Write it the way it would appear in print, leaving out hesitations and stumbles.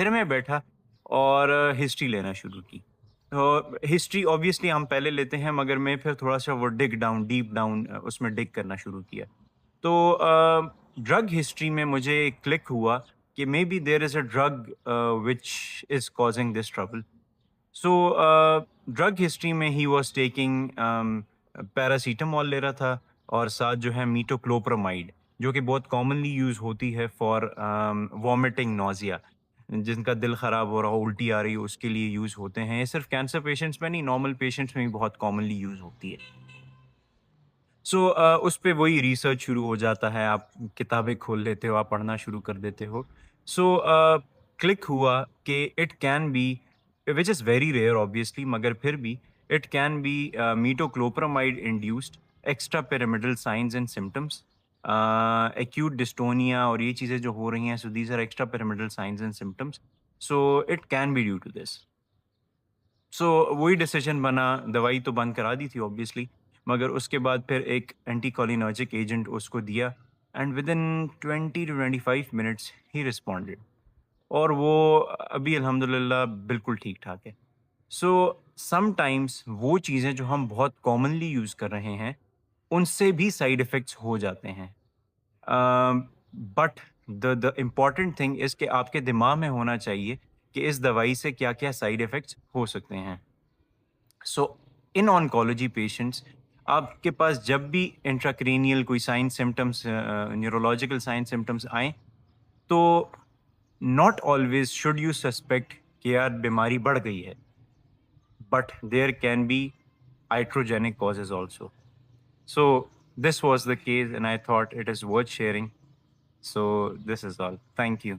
پھر میں بیٹھا اور ہسٹری لینا شروع کی. ہسٹری آبویسلی ہم پہلے لیتے ہیں، مگر میں پھر تھوڑا سا وہ ڈیپ ڈاؤن اس میں ڈگ کرنا شروع کیا. تو ڈرگ ہسٹری میں مجھے کلک ہوا کہ maybe there is a drug which is causing this trouble. So drug history میں ہی واز ٹیکنگ پیراسیٹامول لے رہا تھا، اور ساتھ جو ہے میٹوکلوپرامائڈ، جو کہ بہت کامنلی یوز ہوتی ہے فار وامٹنگ نوزیا. جن کا دل خراب ہو رہا ہو، الٹی آ رہی ہو، اس کے لیے یوز ہوتے ہیں. یہ صرف کینسر پیشنٹس میں نہیں، نارمل پیشنٹس میں بھی بہت کامنلی یوز ہوتی ہے. سو اس پہ وہی ریسرچ شروع ہو جاتا ہے، آپ کتابیں کھول لیتے ہو، آپ پڑھنا شروع کر دیتے ہو. سو کلک ہوا کہ it can be, which is very rare obviously, مگر پھر بھی it can be metoclopramide induced extrapyramidal signs and symptoms. Acute dystonia اور یہ چیزیں جو ہو رہی ہیں، so these are extrapyramidal signs and symptoms. So it can be due to this. So وہی ڈیسیجن بنا، دوائی تو بند کرا دی تھی آبویسلی، مگر اس کے بعد پھر ایک اینٹی کولینرجک ایجنٹ اس کو دیا، and with in 20 to 25 minutes he responded, اور وہ ابھی الحمد للہ بالکل ٹھیک ٹھاک ہے. سو سم ٹائمس وہ چیزیں جو ہم بہت کامنلی یوز کر رہے ہیں، ان سے بھی سائڈ افیکٹس ہو جاتے ہیں. But the important thing is کہ آپ کے دماغ میں ہونا چاہیے کہ اس دوائی سے کیا کیا سائڈ افیکٹس ہو سکتے ہیں. سو ان آنکالوجی پیشنٹس، آپ کے پاس جب بھی انٹراکرینیل کوئی sign symptoms, neurological sign symptoms آئیں، تو not always should you suspect کہ یار بیماری بڑھ گئی ہے، but there can be iatrogenic causes also. So this was the case, and I thought it is worth sharing. So this is all. Thank you.